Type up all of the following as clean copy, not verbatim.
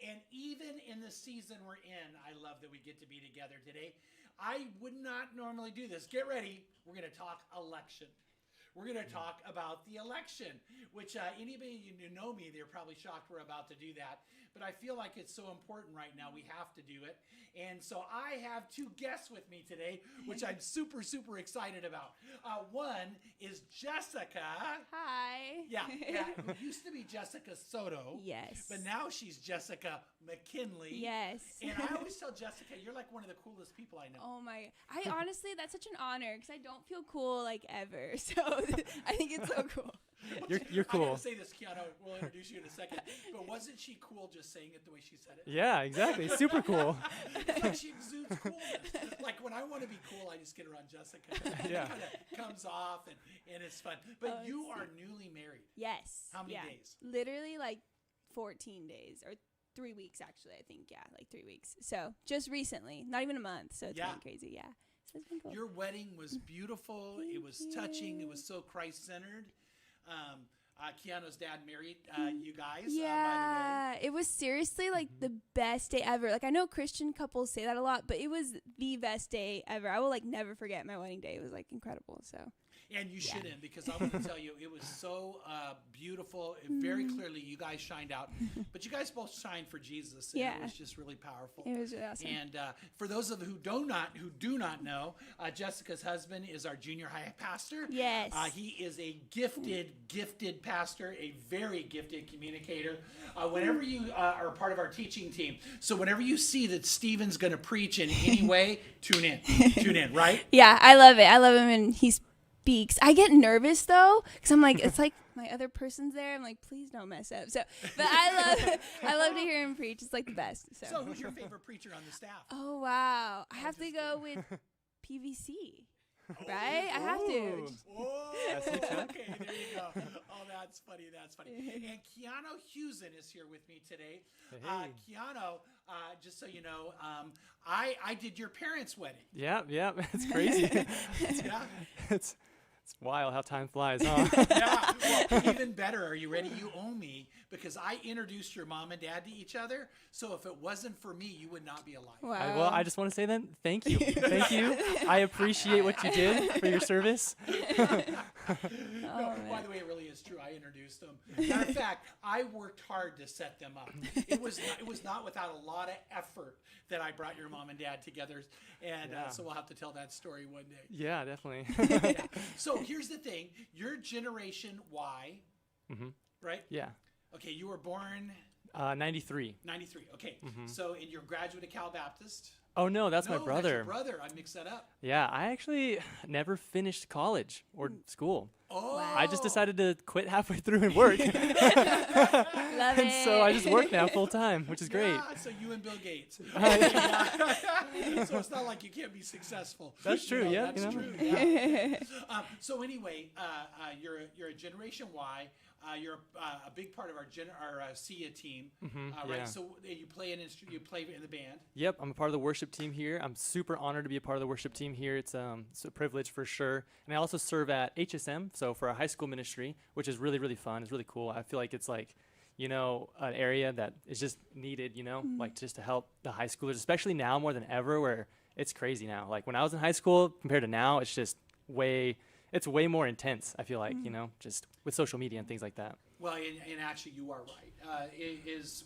And even in the season we're in, I love that we get to be together today. I would not normally do this. Get ready. We're going to talk election. We're going to talk about the election, which anybody who know me, they're probably shocked we're about to do that. But I feel like it's so important right now. We have to do it. And so I have two guests with me today, which I'm super, super excited about. One is Jessica. Hi. Yeah, who used to be Jessica Soto. Yes. But now she's Jessica McKinley. Yes. And I always tell Jessica, you're like one of the coolest people I know. Oh my, I honestly, that's such an honor because I don't feel cool like ever. So I think it's so cool. You're cool. I gotta say this, Kiana. We'll introduce you in a second. But wasn't she cool just saying it the way she said it? Yeah, exactly. Super cool. It's like she exudes coolness. Like when I want to be cool, I just get around Jessica. Yeah. It kind of comes off and it's fun. But you are newly married. Yes. How many days? Literally like 14 days or 3 weeks actually, I think. Yeah, like 3 weeks. So just recently, not even a month. So it's been crazy. Yeah. So it's been cool. Your wedding was beautiful. It was touching. It was so Christ-centered. Keanu's dad married you guys, yeah, by the way. it was seriously like the best day ever. Like I know Christian couples say that a lot, but it was the best day ever. I will like never forget my wedding day. It was like incredible. So. And you shouldn't, because I'm going to tell you, it was so beautiful. Very clearly, you guys shined out. But you guys both shined for Jesus. And it was just really powerful. It was really awesome. And for those of you who do not know, Jessica's husband is our junior high pastor. Yes. He is a gifted pastor, a very gifted communicator. Whenever you are part of our teaching team, so whenever you see that Stephen's going to preach in any way, tune in, right? Yeah, I love it. I love him, and he speaks. I get nervous though, because I'm like, it's like my other person's there. I'm like, please don't mess up. So, but I love to hear him preach. It's like the best. So who's your favorite preacher on the staff? Oh wow, I have to go with PVC. Right? I have to. Okay, there you go. Oh, that's funny. And Keanu Hewson is here with me today. Hey. Keanu, just so you know, I did your parents' wedding. Yeah, it's crazy. Yeah. It's wild how time flies, huh? Yeah. Well, even better. Are you ready? You owe me, because I introduced your mom and dad to each other. So if it wasn't for me, you would not be alive. Wow. Well, I just want to say then, thank you. Thank you. I appreciate what you did for your service. No, by the way, it really is true. I introduced them. Matter of fact, I worked hard to set them up. It was not without a lot of effort that I brought your mom and dad together. And so we'll have to tell that story one day. Yeah, definitely. Yeah. So here's the thing. You're Generation Y, right? Yeah. Okay, you were born... 93. 93, okay. So, and you're a graduate of Cal Baptist? Oh, no, that's my That's brother. your brother. I mixed that up. Yeah, I actually never finished college or school. Oh. Wow. I just decided to quit halfway through and work. Love And it. so I just work now full time, which is great. Yeah, so you and Bill Gates. So it's not like you can't be successful. That's true, yeah. That's true, yeah. So anyway, you're a Generation Y. You're a big part of our SIA team, right? yeah. So you play you play in the band. Yep, I'm a part of the worship team here. I'm super honored to be a part of the worship team here. It's a privilege for sure. And I also serve at HSM, so for a high school ministry, which is really, really fun. It's really cool. I feel like it's like, an area that is just needed, like just to help the high schoolers, especially now more than ever, where it's crazy now. Like when I was in high school compared to now, it's just way more intense, I feel like, just with social media and things like that. Well, and actually you are right.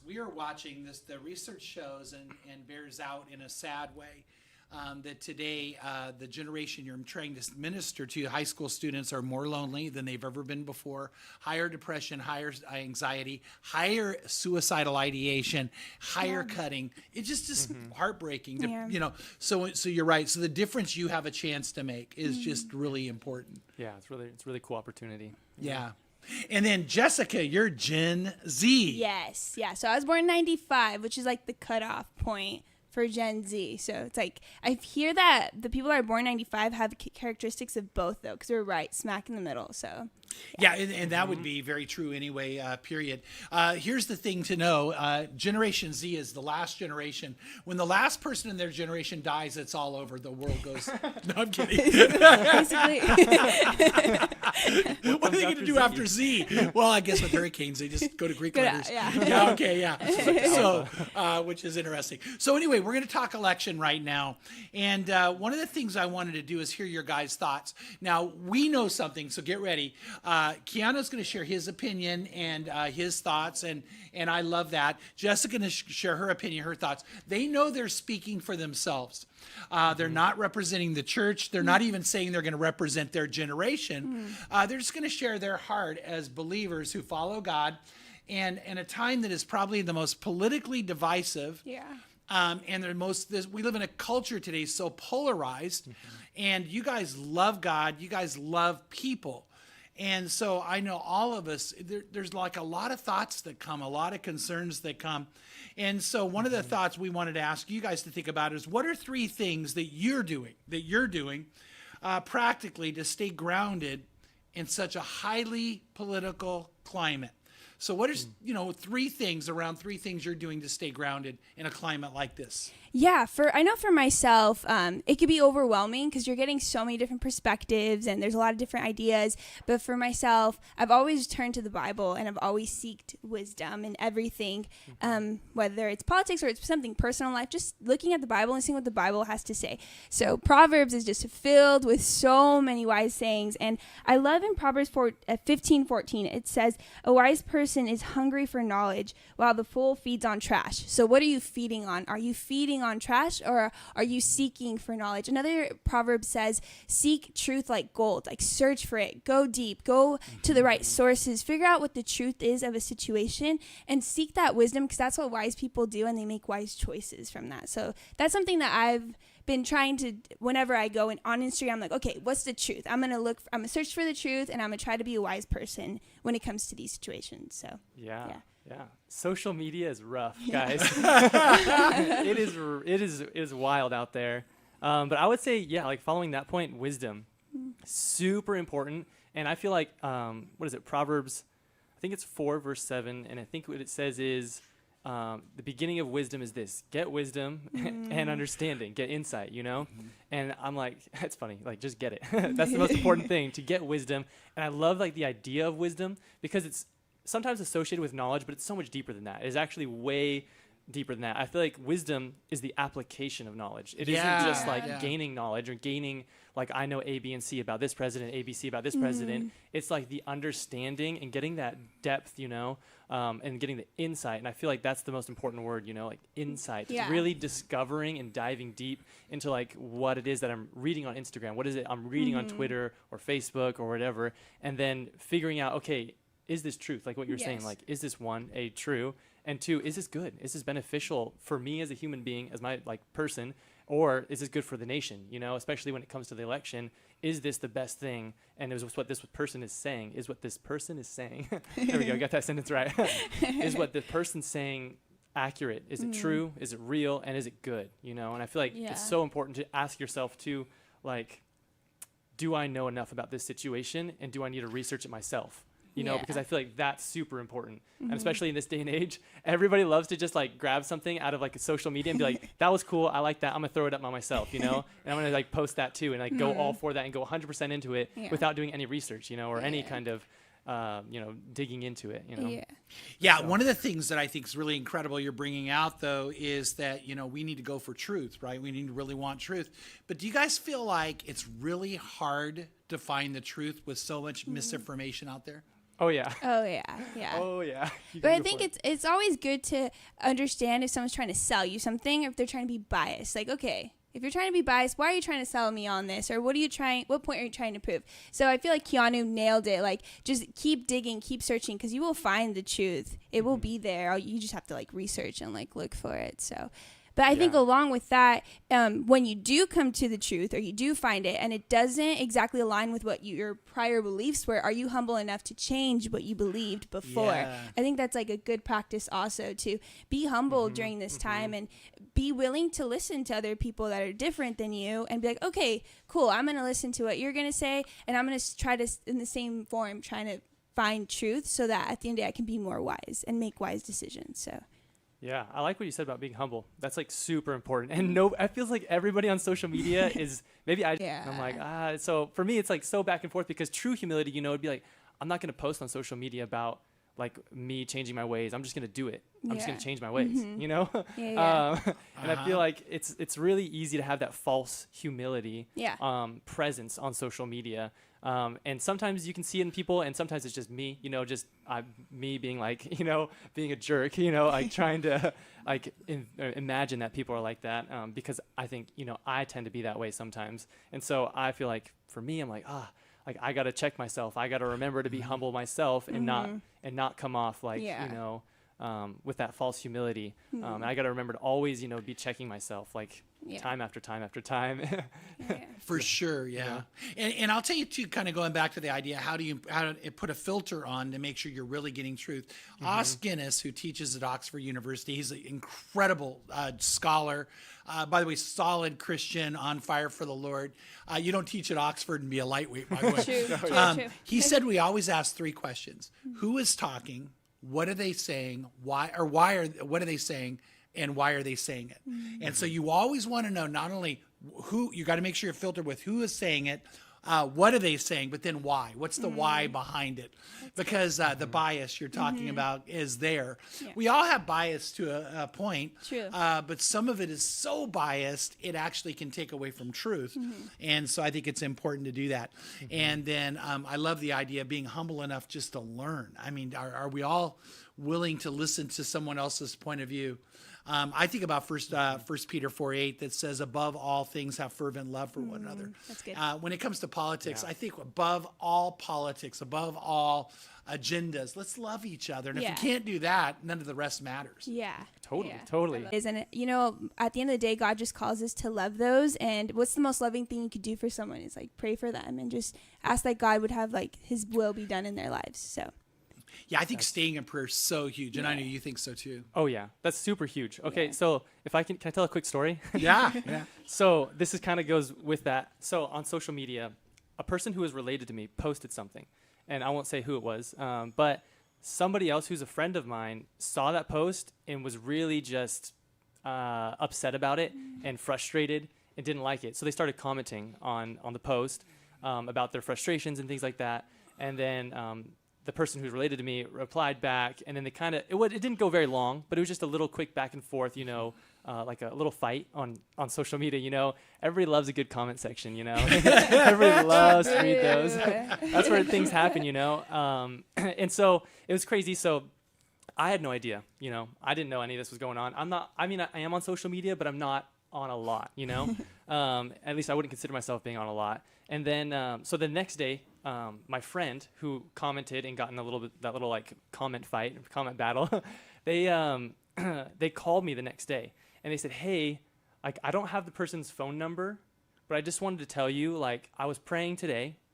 We are watching this, the research shows and bears out in a sad way that today the generation you're trying to minister to, high school students, are more lonely than they've ever been before. Higher depression, higher anxiety, higher suicidal ideation, higher cutting. It's just heartbreaking. So you're right. So the difference you have a chance to make is just really important. Yeah, it's really cool opportunity. Yeah. And then Jessica, you're Gen Z. Yes. Yeah. So I was born in 95, which is like the cutoff point for Gen Z. So it's like I hear that the people that are born 95 have characteristics of both, though, because we're right smack in the middle. So Yeah, and that would be very true anyway, period. Here's the thing to know. Generation Z is the last generation. When the last person in their generation dies, it's all over. The world goes, no, I'm kidding. basically, What are they going to do after Z? Well, I guess with hurricanes, they just go to Greek letters. yeah. Okay, yeah. So, which is interesting. So anyway, we're going to talk election right now. And one of the things I wanted to do is hear your guys' thoughts. Now, we know something, so get ready. Keanu's going to share his opinion and his thoughts, and I love that. Jessica's going to share her opinion, her thoughts. They know they're speaking for themselves. They're not representing the church. They're not even saying they're going to represent their generation. They're just going to share their heart as believers who follow God, and in a time that is probably the most politically divisive. Yeah. And we live in a culture today so polarized, and you guys love God. You guys love people. And so I know all of us, there's like a lot of thoughts that come, a lot of concerns that come. And so one of the thoughts we wanted to ask you guys to think about is, what are 3 things that you're doing practically to stay grounded in such a highly political climate? So what is, 3 things you're doing to stay grounded in a climate like this? Yeah, I know for myself, it could be overwhelming because you're getting so many different perspectives and there's a lot of different ideas. But for myself, I've always turned to the Bible and I've always sought wisdom in everything, whether it's politics or it's something personal in life, just looking at the Bible and seeing what the Bible has to say. So Proverbs is just filled with so many wise sayings. And I love in Proverbs 15:14, it says, "A wise person is hungry for knowledge while the fool feeds on trash." So what are you feeding on? Are you feeding on trash, or are you seeking for knowledge? Another proverb says, "Seek truth like gold," like search for it, go deep, go to the right sources, figure out what the truth is of a situation and seek that wisdom, because that's what wise people do, and they make wise choices from that. So that's something that I've been trying to, whenever I go on Instagram, I'm like, okay, what's the truth? I'm going to search for the truth, and I'm going to try to be a wise person when it comes to these situations. So Yeah. Social media is rough, guys. It is wild out there. But I would say, like following that point, wisdom, super important. And I feel like, what is it? Proverbs, I think it's 4 verse 7. And I think what it says is, the beginning of wisdom is this: get wisdom and understanding, get insight, And I'm like, it's funny, like just get it. That's the most important thing, to get wisdom. And I love like the idea of wisdom because it's sometimes associated with knowledge, but it's so much deeper than that. It's actually way deeper than that. I feel like wisdom is the application of knowledge. It isn't just like gaining knowledge or gaining like, I know A, B, and C about this president, A, B, C about this president. It's like the understanding and getting that depth, and getting the insight. And I feel like that's the most important word, like insight. It's really discovering and diving deep into like what it is that I'm reading on Instagram. What is it I'm reading on Twitter or Facebook or whatever. And then figuring out, okay, is this truth? Like what you're saying, like, is this 1, A, true? And 2, is this good? Is this beneficial for me as a human being, as my like person? Or is this good for the nation? Especially when it comes to the election, is this the best thing? And is what this person is saying, is what this person is saying. There we go. Got that sentence right. Is what the person's saying accurate? Is it true? Is it real? And is it good? And I feel like it's so important to ask yourself too, like, do I know enough about this situation? And do I need to research it myself? Because I feel like that's super important. And especially in this day and age, everybody loves to just like grab something out of like a social media and be like, that was cool. I like that. I'm gonna throw it up on myself, and I'm gonna like post that too and like go all for that and go 100% into it without doing any research, or any kind of, digging into it, Yeah. So. One of the things that I think is really incredible you're bringing out though is that, we need to go for truth, right? We need to really want truth. But do you guys feel like it's really hard to find the truth with so much misinformation out there? Oh yeah. Oh yeah. But I think it's always good to understand if someone's trying to sell you something, or if they're trying to be biased. Like, okay, if you're trying to be biased, why are you trying to sell me on this? Or what point are you trying to prove? So I feel like Keanu nailed it. Like, just keep digging, keep searching, because you will find the truth. It will be there. You just have to like research and like look for it. So, But I think Yeah. along with that, when you do come to the truth or you do find it and it doesn't exactly align with what your prior beliefs were, are you humble enough to change what you believed before? Yeah. I think that's like a good practice also, to be humble during this time and be willing to listen to other people that are different than you and be like, okay, cool, I'm going to listen to what you're going to say, and I'm going to try to, in the same form, trying to find truth so that at the end of the day I can be more wise and make wise decisions. So Yeah, I like what you said about being humble. That's like super important. And no, I feel like everybody on social media is Yeah. I'm like, so for me, it's like so back and forth, because true humility, it'd be like, I'm not going to post on social media about like me changing my ways. I'm just going to do it. I'm just going Yeah. to change my ways, Yeah. And I feel like it's really easy to have that false humility, Yeah. presence on social media. And sometimes you can see it in people, and sometimes it's just me, me being like, being a jerk, like trying to like imagine that people are like that, because I think, I tend to be that way sometimes. And so I feel like for me, I'm like, like I got to check myself. I got to remember to be humble myself and not come off like, Yeah. with that false humility. And I got to remember to always, be checking myself like Yeah. time after time after time. Yeah. For sure, yeah. And I'll tell you too, kind of going back to the idea, how to put a filter on to make sure you're really getting truth. Os Guinness, who teaches at Oxford University, he's an incredible scholar. By the way, solid Christian, on fire for the Lord. You don't teach at Oxford and be a lightweight, by the way. True. He said we always ask three questions: who is talking? What are they saying? What are they saying? And why are they saying it? And so you always want to know not only who, you got to make sure you're filtered with who is saying it, what are they saying, but then why? What's the why behind it? Because the bias you're talking about is there. Yeah. We all have bias to a point, True. but some of it is so biased, it actually can take away from truth. And so I think it's important to do that. And then I love the idea of being humble enough just to learn. I mean, are we all willing to listen to someone else's point of view? I think about First Peter 4:8 that says, above all things, have fervent love for one another. That's good. When it comes to politics, I think above all politics, above all agendas, let's love each other. And if Yeah. we can't do that, none of the rest matters. Yeah. Totally. Isn't it? At the end of the day, God just calls us to love those. And what's the most loving thing you could do for someone is like pray for them and just ask that God would have like his will be done in their lives. So Yeah, I think staying in prayer is so huge. And I know you think so too. Oh yeah, that's super huge. Okay, Yeah. so if can I tell a quick story? Yeah. So this is kind of goes with that. So on social media, a person who is related to me posted something, and I won't say who it was, but somebody else who's a friend of mine saw that post and was really just upset about it and frustrated and didn't like it. So they started commenting on the post about their frustrations and things like that. And then the person who's related to me replied back, and then they kind of, it didn't go very long, but it was just a little quick back and forth, like a little fight on social media, everybody loves a good comment section, everybody loves to read those. That's where things happen, and so it was crazy. So I had no idea, I didn't know any of this was going on. I am on social media, but I'm not on a lot, at least I wouldn't consider myself being on a lot. And then, so the next day, my friend who commented and got in that little like comment battle, they called me the next day and they said, hey, like, I don't have the person's phone number, but I just wanted to tell you, like, I was praying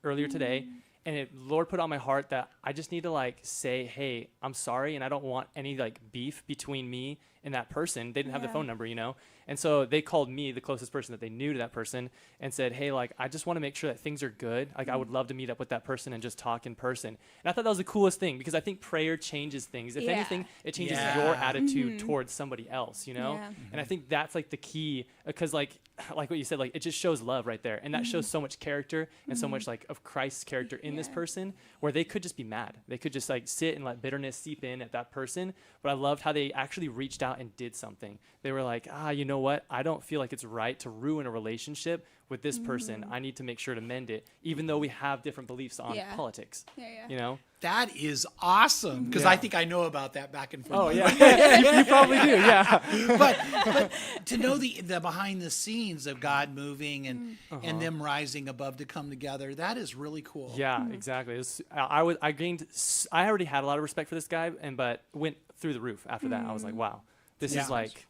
earlier today, and Lord put on my heart that I just need to like say, hey, I'm sorry, and I don't want any like beef between me and that person. They didn't have the phone number, And so they called me, the closest person that they knew to that person, and said, hey, like, I just want to make sure that things are good. Like, I would love to meet up with that person and just talk in person. And I thought that was the coolest thing, because I think prayer changes things. If anything, it changes your attitude towards somebody else, Yeah. And I think that's like the key, because like what you said, like, it just shows love right there. And that shows so much character and so much like of Christ's character in this person, where they could just be mad. They could just like sit and let bitterness seep in at that person. But I loved how they actually reached out and did something. They were like, you know what? I don't feel like it's right to ruin a relationship with this person. I need to make sure to mend it, even though we have different beliefs on politics. Yeah. That is awesome, because I think I know about that back and forth. Oh yeah, you probably do. Yeah. but to know the behind the scenes of God moving and them rising above to come together, that is really cool. Yeah, exactly. I already had a lot of respect for this guy, but went through the roof after that. I was like, wow, this is like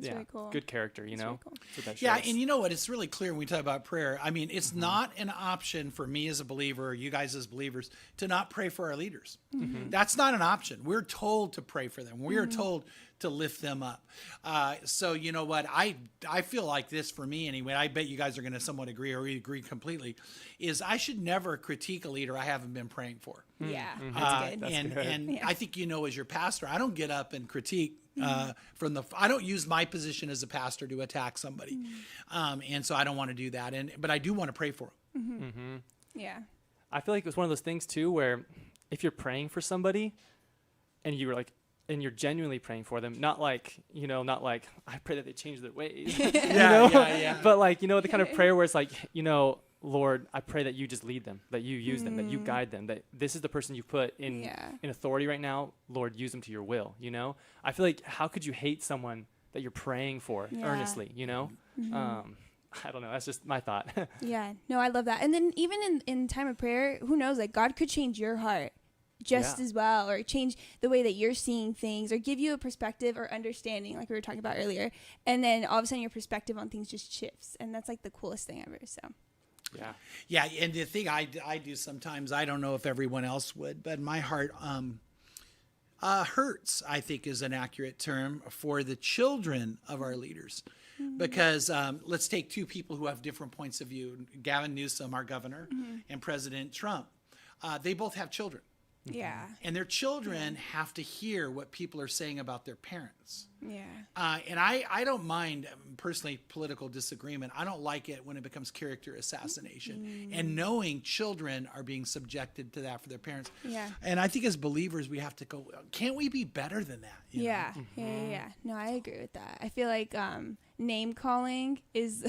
That's really cool. good character, you That's know? really cool. That's what that Yeah, shows. and you know what? It's really clear when we talk about prayer. I mean, it's not an option for me as a believer, or you guys as believers, to not pray for our leaders. That's not an option. We're told to pray for them. We are told to lift them up. So you know what? I feel like this for me anyway. I bet you guys are going to somewhat agree, or we agree completely. Is I should never critique a leader I haven't been praying for. Yeah, that's good. And I think as your pastor, I don't get up and critique I don't use my position as a pastor to attack somebody, and so I don't want to do that. But I do want to pray for them. Yeah. I feel like it's one of those things too where if you're praying for somebody and you're genuinely praying for them, not like I pray that they change their ways, Yeah. but like, the kind of prayer where it's like, Lord, I pray that you just lead them, that you use them, that you guide them, that this is the person you put in authority right now. Lord, use them to your will, I feel like, how could you hate someone that you're praying for earnestly, I don't know. That's just my thought. Yeah. No, I love that. And then even in time of prayer, who knows, like God could change your heart just as well, or change the way that you're seeing things, or give you a perspective or understanding, like we were talking about earlier. And then all of a sudden your perspective on things just shifts. And that's like the coolest thing ever. So. Yeah, and the thing I do sometimes, I don't know if everyone else would, but my heart hurts, I think is an accurate term, for the children of our leaders. Because let's take two people who have different points of view. Gavin Newsom, our governor, and President Trump. They both have children. Yeah. And their children have to hear what people are saying about their parents. Yeah. And I don't mind, personally, political disagreement. I don't like it when it becomes character assassination. And knowing children are being subjected to that for their parents. Yeah. And I think as believers, we have to go, can't we be better than that? You know? Yeah. No, I agree with that. I feel like name calling is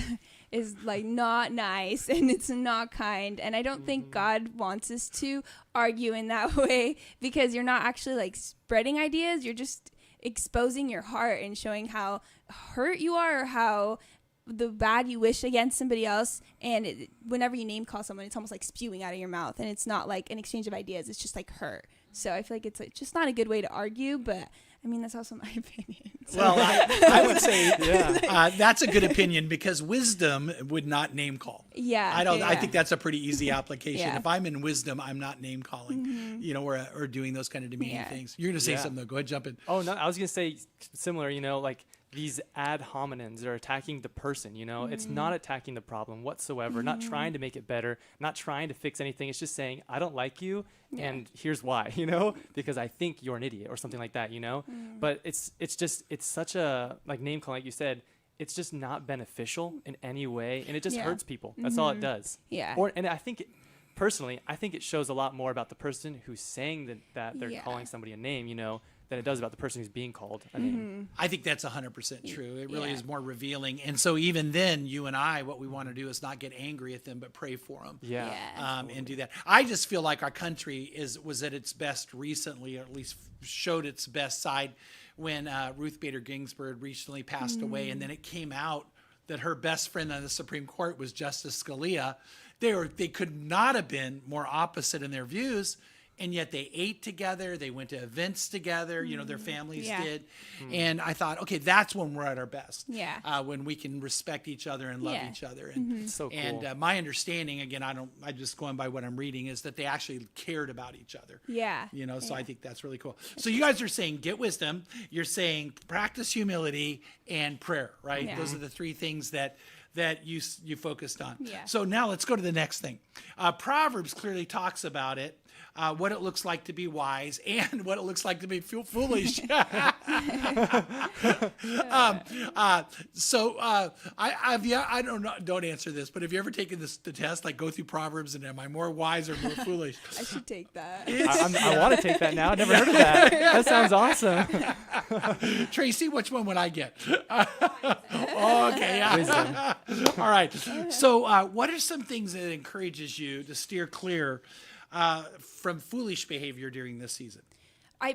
like not nice, and it's not kind, and I don't think God wants us to argue in that way, because you're not actually like spreading ideas. You're just exposing your heart and showing how hurt you are, or how the bad you wish against somebody else. And whenever you name call someone, it's almost like spewing out of your mouth, and it's not like an exchange of ideas. It's just like hurt. So I feel like it's like just not a good way to argue, but I mean, that's also my opinion. So. Well, I would say that's a good opinion, because wisdom would not name call. Yeah. I think that's a pretty easy application. Yeah. If I'm in wisdom, I'm not name calling, or doing those kind of demeaning things. You're going to say something though. Go ahead, jump in. Oh, no, I was going to say similar, like these ad hominems are attacking the person, it's not attacking the problem whatsoever, not trying to make it better, not trying to fix anything. It's just saying, I don't like you, and here's why, because I think you're an idiot or something like that, But it's such a, like, name calling, like you said, it's just not beneficial in any way, and it just hurts people. That's all it does. Yeah. And I think personally, I think it shows a lot more about the person who's saying that they're calling somebody a name, than it does about the person who's being called a name. I think that's 100% true. It really is more revealing. And so even then, you and I, what we want to do is not get angry at them, but pray for them. And do that. I just feel like our country was at its best recently, or at least showed its best side, when Ruth Bader Ginsburg recently passed away. And then it came out that her best friend on the Supreme Court was Justice Scalia. They could not have been more opposite in their views. And yet they ate together. They went to events together. Their families did. And I thought, okay, that's when we're at our best. Yeah. When we can respect each other and love each other. And It's so cool. And my understanding, again, I'm just going by what I'm reading, is that they actually cared about each other. Yeah. So I think that's really cool. So you guys are saying get wisdom. You're saying practice humility and prayer, right? Yeah. Those are the three things that you focused on. Yeah. So now let's go to the next thing. Proverbs clearly talks about it. What it looks like to be wise and what it looks like to be foolish. I don't know. Don't answer this, but have you ever taken the test, like go through Proverbs, and am I more wise or more foolish? I should take that. I want to take that now. I've never heard of that. That sounds awesome. Tracy, which one would I get? Okay, yeah. Wisdom. All right. So, what are some things that encourages you to steer clear from foolish behavior during this season?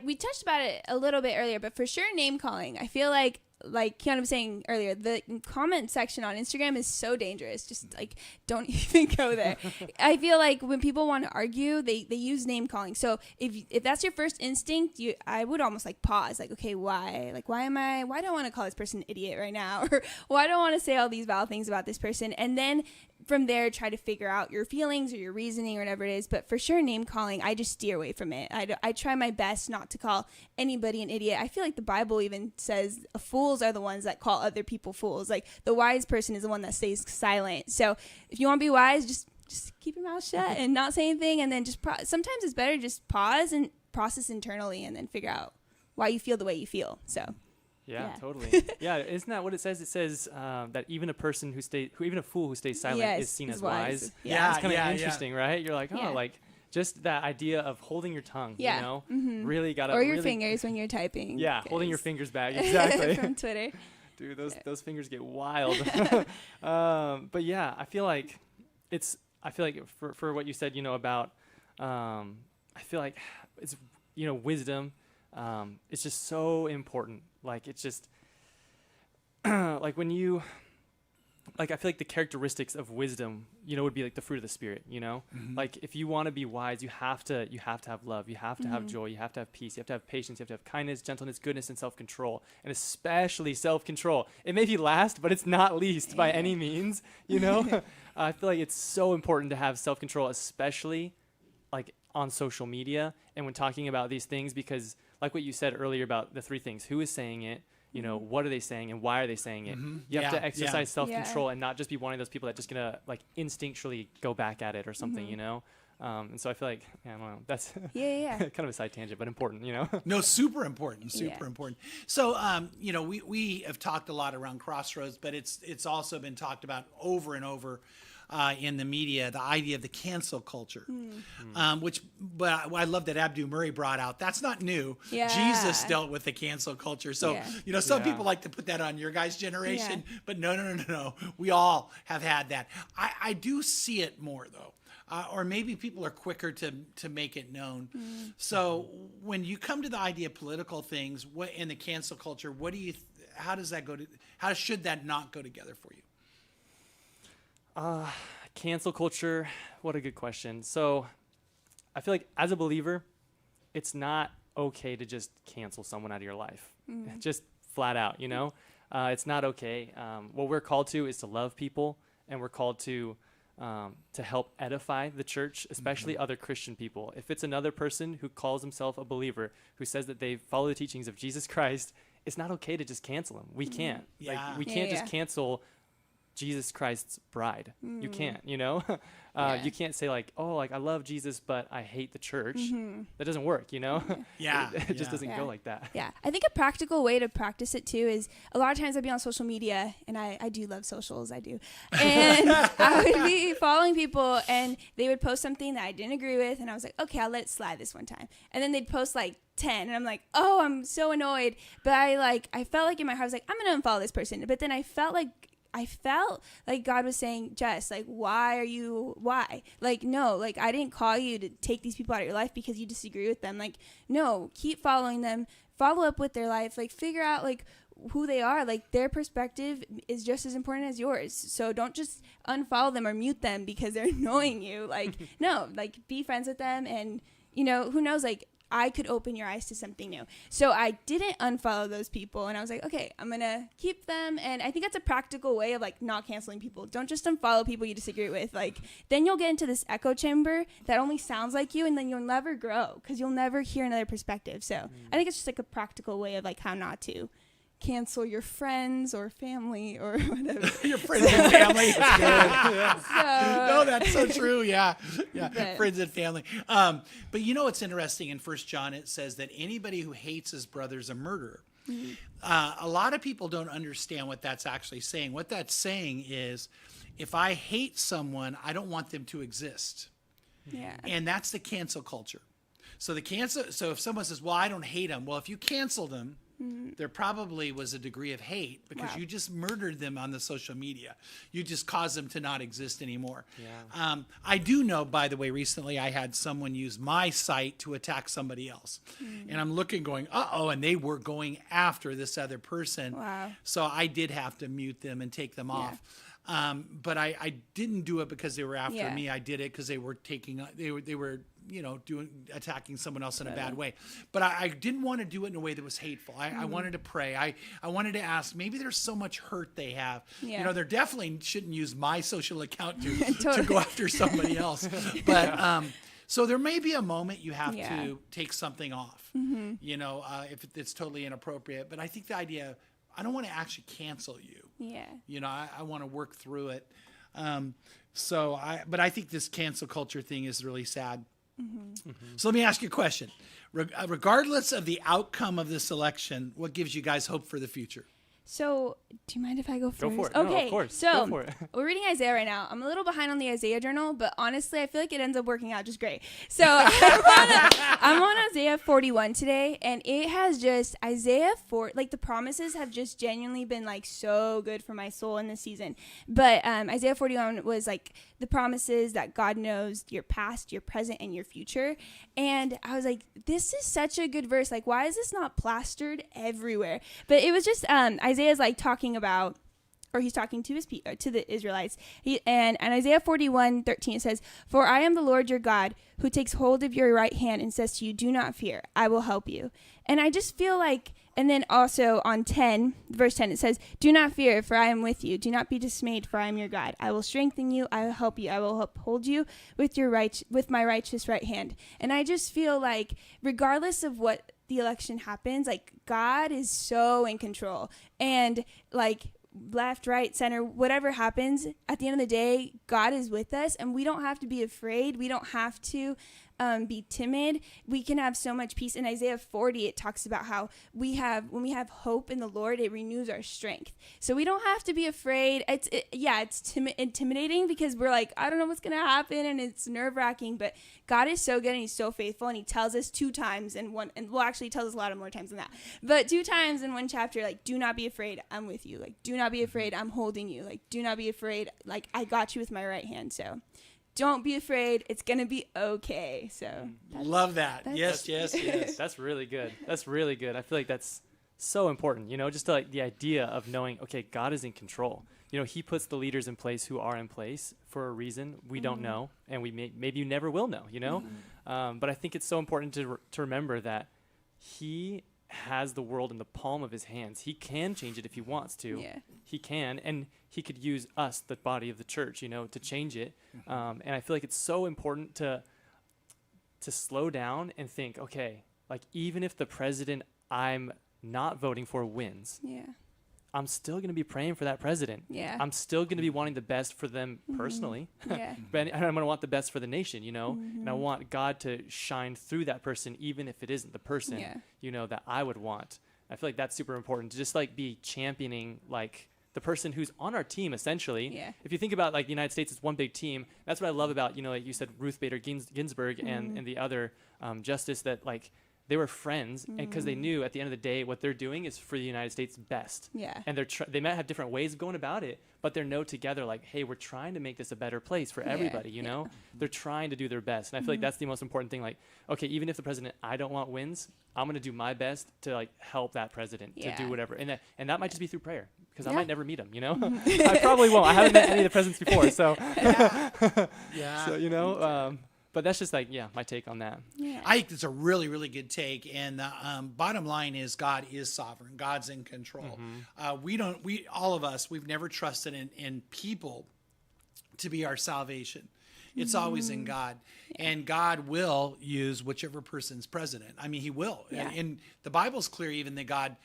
we touched about it a little bit earlier, but for sure name calling. I feel like Keanu was saying earlier, the comment section on Instagram is so dangerous. Just like, don't even go there. I feel like when people want to argue, they use name calling. So if that's your first instinct, I would almost like pause, like, okay, why? Like, why do I want to call this person an idiot right now? Or why do I want to say all these vile things about this person? And then from there, try to figure out your feelings or your reasoning or whatever it is. But for sure, name calling, I just steer away from it. I try my best not to call anybody an idiot. I feel like the Bible even says fools are the ones that call other people fools. Like, the wise person is the one that stays silent. So if you want to be wise, just keep your mouth shut and not say anything. And then just sometimes it's better to just pause and process internally and then figure out why you feel the way you feel. So. Yeah, totally. Yeah, isn't that what it says? It says that even a fool who stays silent is seen as wise. Yeah, it's kind of interesting, right? You're like, like just that idea of holding your tongue. You know, really gotta. Or your fingers when you're typing. Yeah, holding your fingers back. Exactly. From Twitter. Dude, those fingers get wild. But yeah, I feel like for what you said, about, I feel like it's wisdom. It's just so important. Like, it's just like when you, like, I feel like the characteristics of wisdom, would be like the fruit of the Spirit, like if you want to be wise, you have to have love, you have to have joy, you have to have peace, you have to have patience, you have to have kindness, gentleness, goodness, and self-control, and especially self-control. It may be last, but it's not least by any means, I feel like it's so important to have self-control, especially like on social media and when talking about these things, because like what you said earlier about the three things: who is saying it, what are they saying, and why are they saying it? You have to exercise self-control and not just be one of those people that's just gonna like instinctually go back at it or something, and so I feel like, I don't know, that's kind of a side tangent, but important, No, super important, important. So, we have talked a lot around Crossroads, but it's also been talked about over and over in the media, the idea of the cancel culture, but I love that Abdu Murray brought out. That's not new. Yeah. Jesus dealt with the cancel culture. So, some people like to put that on your guys' generation, but no. We all have had that. I do see it more though. Or maybe people are quicker to make it known. So when you come to the idea of political things, what in the cancel culture, how does that how should that not go together for you? Cancel culture, what a good question. So I feel like as a believer, it's not okay to just cancel someone out of your life. Just flat out, it's not okay. What we're called to is to love people, and we're called to help edify the church, especially other Christian people. If it's another person who calls himself a believer, who says that they follow the teachings of Jesus Christ, it's not okay to just cancel them. We can't. We can't just cancel Jesus Christ's bride. You can't, you can't say like, oh, like I love Jesus, but I hate the church. That doesn't work, It just doesn't go like that. Yeah. I think a practical way to practice it too is a lot of times I'd be on social media, and I do love socials. I do. And I would be following people, and they would post something that I didn't agree with. And I was like, okay, I'll let it slide this one time. And then they'd post like 10, and I'm like, oh, I'm so annoyed. But I felt like in my heart, I was like, I'm going to unfollow this person. But then I felt like God was saying, Jess, like, why? Like, no, like, I didn't call you to take these people out of your life because you disagree with them. Like, no, keep following them, follow up with their life, like, figure out, like, who they are. Like, their perspective is just as important as yours. So don't just unfollow them or mute them because they're annoying you. Like, no, like, be friends with them, and, who knows, like, I could open your eyes to something new. So I didn't unfollow those people, and I was like, okay, I'm going to keep them. And I think that's a practical way of like not canceling people. Don't just unfollow people you disagree with. Like, then you'll get into this echo chamber that only sounds like you, and then you'll never grow because you'll never hear another perspective. So I think it's just like a practical way of like how not to cancel your friends or family or whatever. Your friends and family. No, that's so true. Yeah. Friends and family. But what's interesting in 1 John, it says that anybody who hates his brother is a murderer. A lot of people don't understand what that's actually saying. What that's saying is, if I hate someone, I don't want them to exist. Yeah. And that's the cancel culture. So if someone says, well, I don't hate them. Well, if you canceled them, there probably was a degree of hate because Wow. you just murdered them on the social media. You just caused them to not exist anymore. Yeah. I do know, by the way, recently I had someone use my site to attack somebody else. And I'm looking going, uh-oh, and they were going after this other person. Wow. So I did have to mute them and take them off. But I didn't do it because they were after Yeah. me. I did it because they were attacking someone else in a bad way. But I didn't want to do it in a way that was hateful. I wanted to pray. I wanted to ask, maybe there's so much hurt they have. Yeah. They definitely shouldn't use my social account to Totally. go after somebody else. But so there may be a moment you have Yeah. to take something off, if it's totally inappropriate. But I think the idea, I don't want to actually cancel you. Yeah. I want to work through it. But I think this cancel culture thing is really sad. So let me ask you a question. Regardless of the outcome of this election, what gives you guys hope for the future? So, do you mind if I go first? Go for it. Okay, No, of course. so Go for it. we're reading Isaiah right now. I'm a little behind on the Isaiah journal, but honestly, I feel like it ends up working out just great. So I'm on Isaiah 41 today, and it has just Isaiah 4. Like the promises have just genuinely been like so good for my soul in this season. But Isaiah 41 was like the promises that God knows your past, your present, and your future. And I was like, this is such a good verse. Like, why is this not plastered everywhere? But it was just Isaiah's like talking about, or he's talking to to the Israelites. And Isaiah 41:13 it says, "For I am the Lord your God, who takes hold of your right hand and says to you, do not fear, I will help you." And I just feel like, and then also on verse 10, it says, "Do not fear, for I am with you. Do not be dismayed, for I am your God. I will strengthen you. I will help you. I will uphold you with my righteous right hand." And I just feel like, regardless of what the election happens, like God is so in control, and like left, right, center, whatever happens, at the end of the day, God is with us, and we don't have to be afraid. We don't have to be timid. We can have so much peace. In Isaiah 40, it talks about how when we have hope in the Lord, it renews our strength. So we don't have to be afraid. It's intimidating because we're like, I don't know what's going to happen, and it's nerve-wracking, but God is so good and he's so faithful, and he tells us 2 times and actually he tells us a lot of more times than that. But 2 times in one chapter, like, do not be afraid, I'm with you. Like, do not be afraid, I'm holding you. Like, do not be afraid, like, I got you with my right hand. So don't be afraid. It's going to be okay. So Love that. Yes. That's really good. That's really good. I feel like that's so important, just to, like the idea of knowing, okay, God is in control. He puts the leaders in place who are in place for a reason we don't know, and maybe you never will know, But I think it's so important to remember that he has the world in the palm of his hands. He can change it if he wants to. Yeah. He can, and he could use us, the body of the church, to change it. And I feel like it's so important to slow down and think, okay, like even if the president I'm not voting for wins, I'm still going to be praying for that president. Yeah. I'm still going to be wanting the best for them personally. Yeah. But I'm going to want the best for the nation, and I want God to shine through that person, even if it isn't the person, that I would want. I feel like that's super important to just like be championing like the person who's on our team, essentially. Yeah. If you think about like the United States, it's one big team. That's what I love about, like you said, Ruth Bader Ginsburg and the other justice, that like they were friends, and because they knew at the end of the day what they're doing is for the United States best. Yeah. And they might have different ways of going about it, but they know together like, hey, we're trying to make this a better place for everybody. They're trying to do their best, and I feel like that's the most important thing. Like, okay, even if the president I don't want wins, I'm going to do my best to like help that president to do whatever, and that might just be through prayer, because I might never meet him. I probably won't. I haven't met any of the presidents before, so so but that's just like, my take on that. Yeah. I think it's a really, really good take. And the bottom line is God is sovereign. God's in control. All of us, we've never trusted in people to be our salvation. It's always in God. And God will use whichever person's president. I mean, he will. Yeah. And the Bible's clear even that God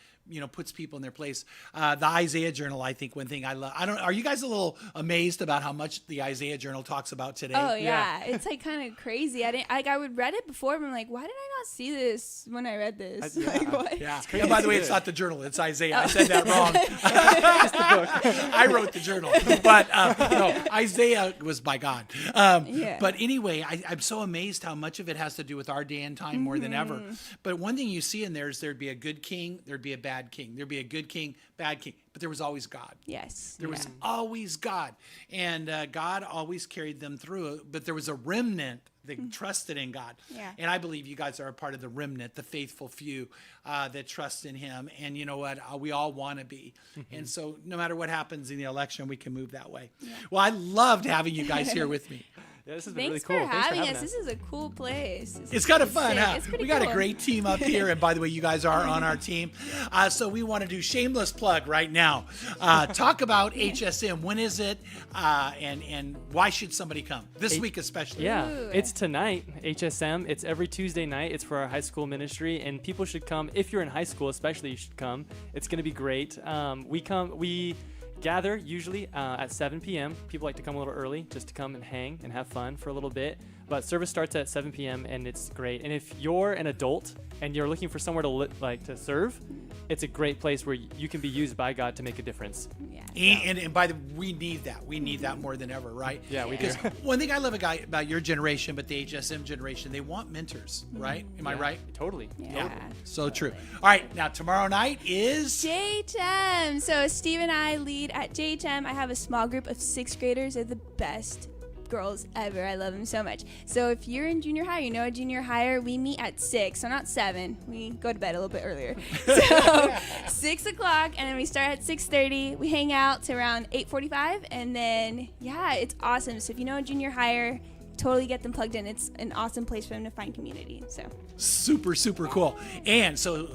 puts people in their place. The Isaiah Journal, I think one thing I love. Are you guys a little amazed about how much the Isaiah Journal talks about today? Oh yeah, it's like kind of crazy. I would read it before, but I'm like, why did I not see this when I read this? Like, what? Yeah. And by the way, it's not the journal; it's Isaiah. I said that wrong. I wrote the journal, but no, Isaiah was by God. But anyway, I'm so amazed how much of it has to do with our day and time more than ever. But one thing you see in there is there'd be a good king, there'd be a bad king. There'd be a good king, bad king. But there was always God. Yes. There was always God. And God always carried them through. But there was a remnant that trusted in God. Yeah. And I believe you guys are a part of the remnant, the faithful few that trust in him. And you know what? We all want to be. And so no matter what happens in the election, we can move that way. Yeah. Well, I loved having you guys here with me. Yeah, this has been really Thanks cool. for having us. This is a cool place. It's kind of fun, huh? It's pretty We got cool. a great team up here. And by the way, you guys are on our team. So we want to do shameless plug right now. Talk about HSM. When is it? And why should somebody come? This week especially. Yeah, Ooh. it's tonight, HSM. It's every Tuesday night. It's for our high school ministry. And people should come. If you're in high school, especially, you should come. It's going to be great. We gather usually at 7 p.m. People like to come a little early just to come and hang and have fun for a little bit. But service starts at 7 p.m. and it's great. And if you're an adult and you're looking for somewhere to serve, it's a great place where you can be used by God to make a difference. Yeah. And by the we need that. We need that more than ever, right? Yeah, we do. Because one thing I love about your generation, but the HSM generation, they want mentors, right? Am I right? Totally. Yeah. So true. All right, now tomorrow night is JHM. So Steve and I lead at JHM. I have a small group of 6th graders. They're the best girls ever. I love them so much. So if you're in junior high, you know a junior higher, we meet at 6, so not 7. We go to bed a little bit earlier. So 6 o'clock, and then we start at 6:30. We hang out to around 8:45, and then it's awesome. So if you know a junior higher, totally get them plugged in. It's an awesome place for them to find community. So super, super cool. And so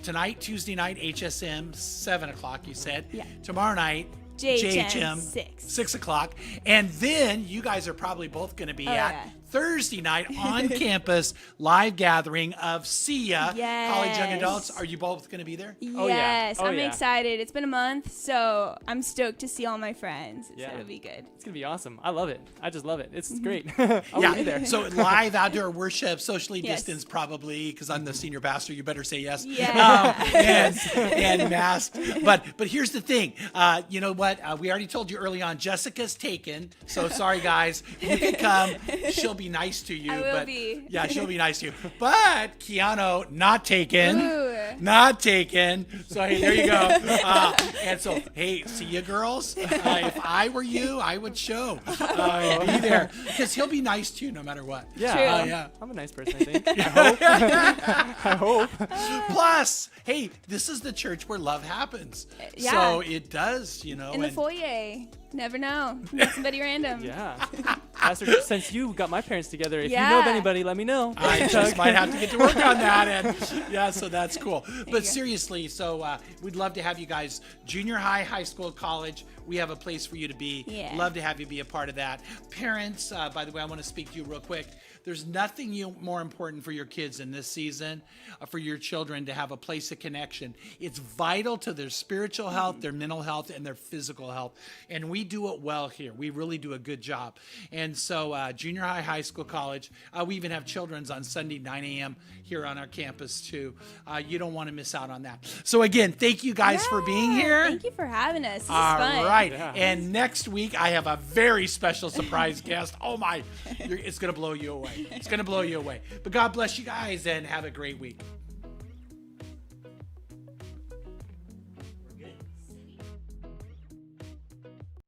tonight, Tuesday night, HSM, 7 o'clock, you said. Yeah. Tomorrow night, JHM, 6 o'clock. And then you guys are probably both going to be at Thursday night on campus live gathering of SIA College Young Adults. Are you both going to be there? Yes, I'm yeah. excited. It's been a month, so I'm stoked to see all my friends. Yeah. It'll be good. It's going to be awesome. I love it. I just love it. It's great. I'll be there. So live outdoor worship, socially Yes. distanced probably, because I'm the senior pastor. You better say yes. Yeah. And masked. But here's the thing. You know what? We already told you early on, Jessica's taken. So sorry, guys. You can come. She'll be nice to you. I will be. Yeah, she'll be nice to you. But Keanu, not taken. Ooh. Not taken. So hey, there you go. And so, hey, see you girls. If I were you, I would show. Be there. Because he'll be nice to you no matter what. Yeah. True. Yeah. I'm a nice person, I think. I hope. Plus, hey, this is the church where love happens. Yeah. So it does, you know. In the and- foyer. Never know. Meet somebody random. Yeah. Pastor, since you got my parents together, if you know of Yeah. anybody, let me know. I just might have to get to work on that. And yeah, so that's cool. But seriously, so we'd love to have you guys, junior high, high school, college. We have a place for you to be. Yeah. Love to have you be a part of that. Parents, by the way, I want to speak to you real quick. There's nothing more important for your kids in this season, for your children to have a place of connection. It's vital to their spiritual health, their mental health, and their physical health. And we do it well here. We really do a good job. And so junior high, high school, college, we even have children's on Sunday, 9 a.m. here on our campus too. You don't want to miss out on that. So again, thank you guys for being here. Thank you for having us. This is All fun. right. Yeah. And next week, I have a very special surprise guest. Oh, my. It's going to blow you away. It's going to blow you away. But God bless you guys and have a great week.